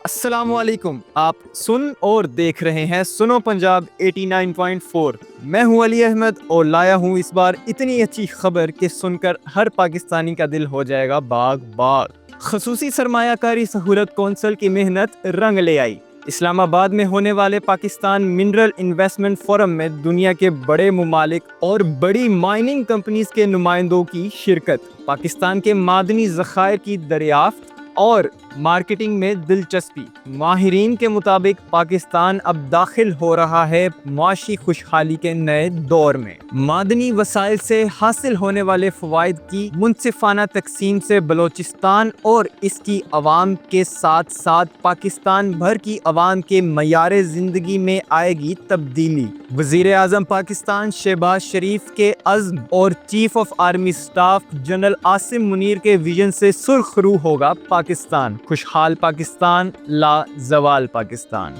السلام علیکم، آپ سن اور دیکھ رہے ہیں سنو پنجاب 89.4۔ میں ہوں علی احمد اور لایا ہوں اس بار اتنی اچھی خبر کہ سن کر ہر پاکستانی کا دل ہو جائے گا باغ باغ۔ خصوصی سرمایہ کاری سہولت کونسل کی محنت رنگ لے آئی۔ اسلام آباد میں ہونے والے پاکستان منرل انویسٹمنٹ فورم میں دنیا کے بڑے ممالک اور بڑی مائننگ کمپنیز کے نمائندوں کی شرکت۔ پاکستان کے معدنی ذخائر کی دریافت اور مارکیٹنگ میں دلچسپی۔ ماہرین کے مطابق پاکستان اب داخل ہو رہا ہے معاشی خوشحالی کے نئے دور میں۔ معدنی وسائل سے حاصل ہونے والے فوائد کی منصفانہ تقسیم سے بلوچستان اور اس کی عوام کے ساتھ ساتھ پاکستان بھر کی عوام کے معیار زندگی میں آئے گی تبدیلی۔ وزیر اعظم پاکستان شہباز شریف کے عزم اور chief of army staff general Asim Munir کے ویژن سے سرخ رو ہوگا پاکستان۔ خوشحال پاکستان، لا زوال پاکستان۔